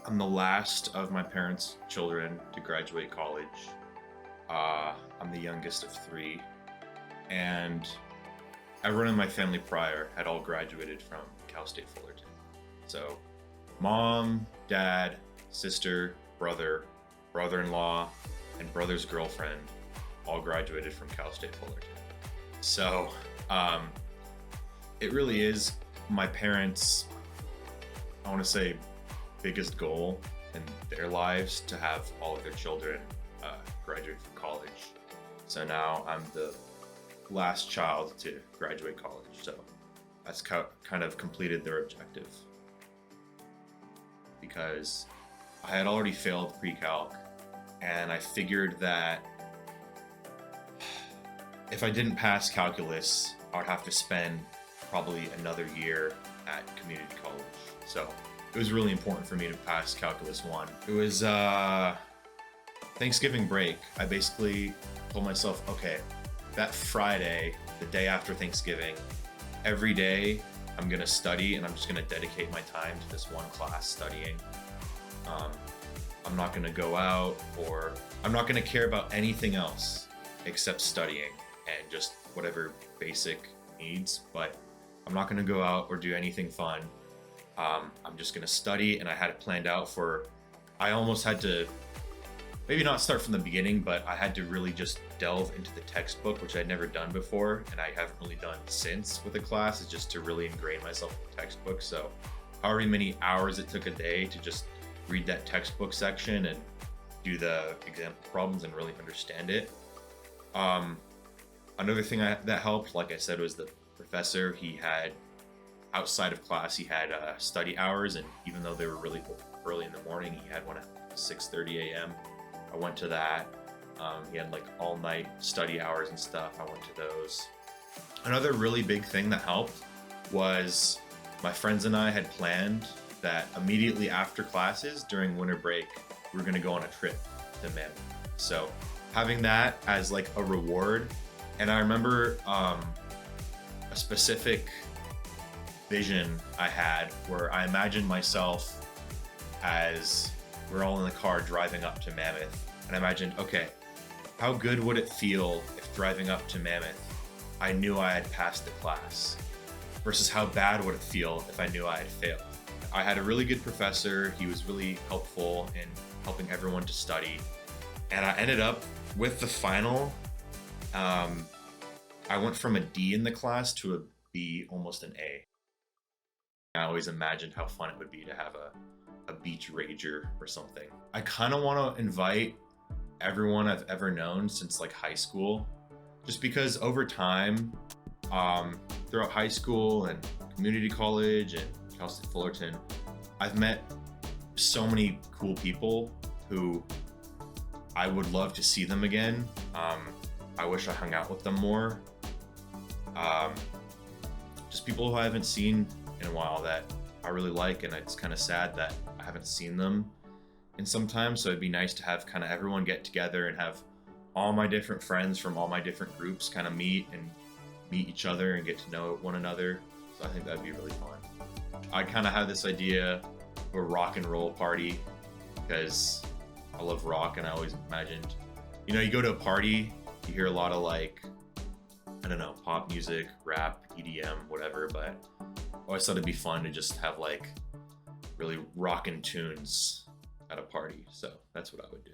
I'm the last of my parents' children to graduate college. I'm the youngest of three, and everyone in my family prior had all graduated from Cal State Fullerton. So, mom, dad, sister, brother, brother-in-law, and brother's girlfriend all graduated from Cal State Fullerton. So, it really is my parents', I want to say, biggest goal in their lives to have all of their children graduate from college. So now I'm the last child to graduate college. So that's kind of completed their objective, because I had already failed pre-calc, and I figured that if I didn't pass calculus, I would have to spend probably another year at community college. So it was really important for me to pass Calculus 1. It was Thanksgiving break. I basically told myself, okay, that Friday, the day after Thanksgiving, every day I'm gonna study, and I'm just gonna dedicate my time to this one class studying. I'm not gonna go out, or I'm not gonna care about anything else except studying and just whatever basic needs, but I'm not gonna go out or do anything fun. I'm just gonna study, and I had it planned out for, I almost had to, maybe not start from the beginning, but I had to really just delve into the textbook, which I'd never done before, and I haven't really done since with the class, is just to really ingrain myself in the textbook. So however many hours it took a day to just read that textbook section and do the example problems and really understand it. Another thing that helped, like I said, was the professor. He had, outside of class, he had study hours, and even though they were really early in the morning, he had one at 6:30 a.m. I went to that. He had like all night study hours and stuff. I went to those. Another really big thing that helped was my friends and I had planned that immediately after classes during winter break, we were gonna go on a trip to Mammoth. So having that as like a reward, and I remember a specific vision I had where I imagined myself as we're all in the car driving up to Mammoth, and I imagined, okay, how good would it feel if driving up to Mammoth I knew I had passed the class, versus how bad would it feel if I knew I had failed. I had a really good professor. He was really helpful in helping everyone to study, and I ended up with the final, I went from a D in the class to a B, almost an A. I always imagined how fun it would be to have a beach rager or something. I kind of want to invite everyone I've ever known since like high school, just because over time, throughout high school and community college and Cal State Fullerton, I've met so many cool people who I would love to see them again. I wish I hung out with them more. Just people who I haven't seen in a while that I really like, and it's kind of sad that I haven't seen them in some time. So it'd be nice to have kind of everyone get together and have all my different friends from all my different groups kind of meet each other and get to know one another. So I think that'd be really fun. I kind of have this idea of a rock and roll party, because I love rock, and I always imagined, you go to a party, you hear a lot of like, I don't know, pop music, rap, EDM, whatever, but I always thought it'd be fun to just have like really rockin' tunes at a party. So that's what I would do.